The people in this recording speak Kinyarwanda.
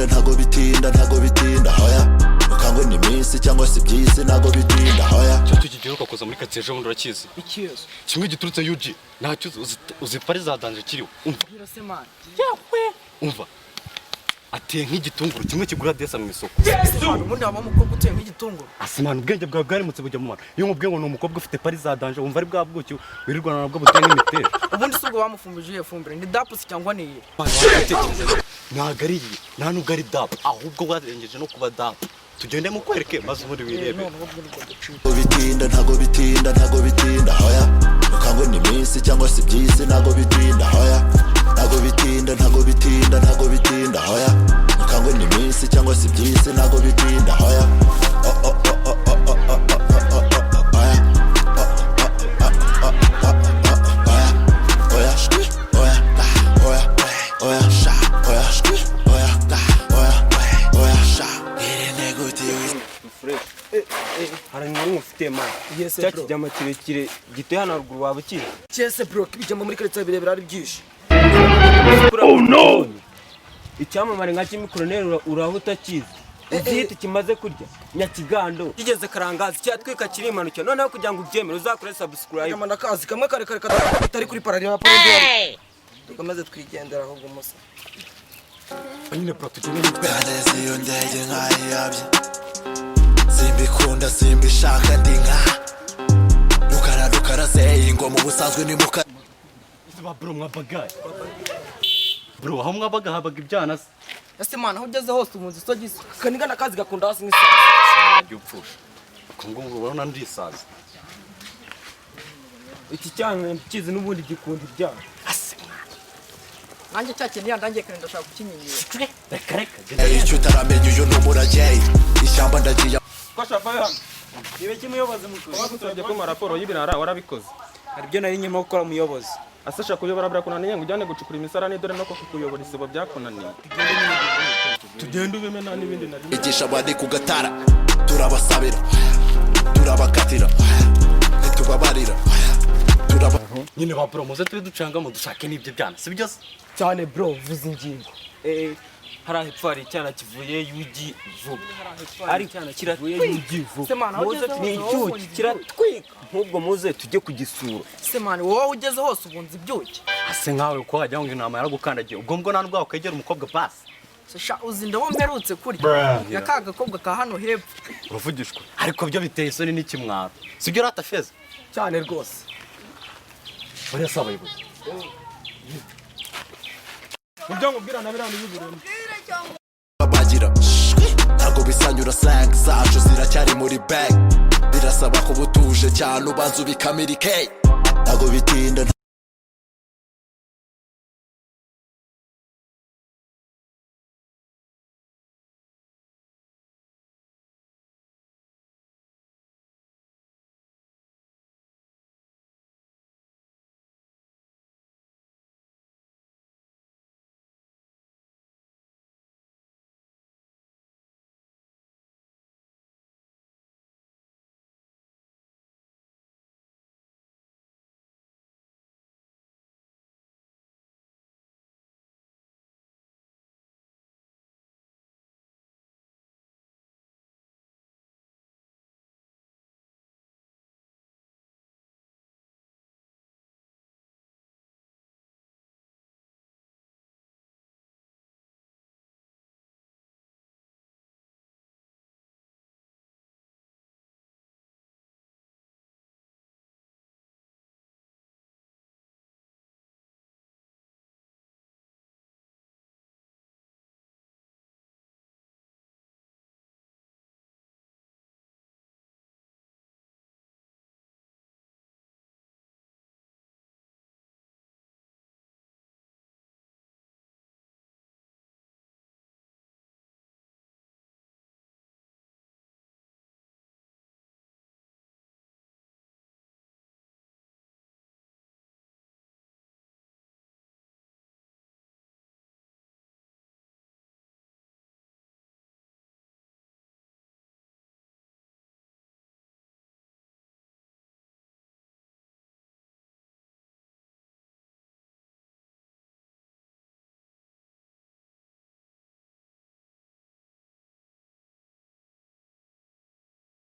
ntago bitinda hoya ukangwe n'iminsi cyangwa se byisi ntago bitinda hoya cyo tugiye ukakoza muri katiye ejo bundi urakizi ikiyezo kimwe giturutse UG ntacyo uzi pari za danje kiriho umva birose man umva ateye nk'igitunguru kimwe kigura desa mu isoko ubundi haba umukobwa uteye nk'igitunguru asimana ubwenge bwawe bwarimutse bujya mu mara iyo nkubwiye ngo ni umukobwa ufite pari za danje wumva ari bwa bwuki wirirwana nabwo buteye nk'imiterere ubundi si ubwo bamufumbije iyo fumbire ni dapusi cyangwa ni iye ntabwo ari iyi nta nubwo ari dapu ahubwo warengeje no kuba dapu tugende mukwereke maze ubundi wirebe ntago bitinda hoya ukangwe n'iminsi cyangwa se byisi ntago bitinda hoya ntago bitinda hoya ukangwe n'iminsi cyangwa se byisi ntago bitinda hoya hari n'umwe ufite man cya kijyama kirekire gitoye hano haruguru waba ukizi cyese bro kibijyamo muri karitsiye birebera ari byinshi oh no icyamamare nka Kimi Colonel uraho utakizi igihita kimaze kurya nyakigando kigeze karangazi cyatwika kiri imanukira noneho kugira ngo ubyemere uzakore subscribe kamana kazi kamwe kare katari kuri parari ya parodi tukamaze twigendera ahubwo musa nyine bro tugende nitwe kanezi yo ndege nkayabye simbikunda simbishaka ndi nka rukara sei ngo mu busanzwe ni muka izuba bro mwabagaye bro aho mwabaga habaga ibyana se ese man aho ugeze hose umunzi sogisi kanigana kazi gakunda hasi nk'isa byupfusha kungungu urabona ndisaza iki cyane kizi n'ubundi gikunda ibyana nanjye cyakindi yandangiye kandi ndashaka kukinyinyira reka icyo utaramenya uyu ni umurage ishyamba ndagiye kwasha faya ibe kimuyobozi mukuru wakusabye ko raporo y'ibirara warabikoze hari byo nari nyuma gukora umuyobozi asasha kuyobora birakunaniye ngo ujyane gucukura imisarani dore no kukuyobora isibo byakunaniye tugende ubimena n'ibindi nari igisha abandi ku gatara turabasabira turabakatira ntitubabarira nyine ba bro muze tube ducangamo dushake n'ibyo byana si byo se cyane bro vuza ingingo hari hepfo hari icyana kivuye UG vuba ari icyana kiravuye UG vuba se man aho ugeze ni icyuki kiratwika nk'ubwo muze tujye kugisura se man wowe ugeze hose ubunzi ibyuki ase nkawe ko wajya ngo inama yaragukandagiye ubwo mbwo nandwa ukegera umukobwa basi se sha uzi ndabo mperutse kurya yakaga gakobwa ka hano hepfo uravugishwa ariko byo biteye isoni n'ikimwaro si byo rata feza cyane rwose bari asaba abayobozi ibyo nkubwira na birano y'uburembe bagira ntago bisanyura slang zacu ziracyari muri bag birasaba ko butuje cyane ubanza ubikamirike ntago bitinda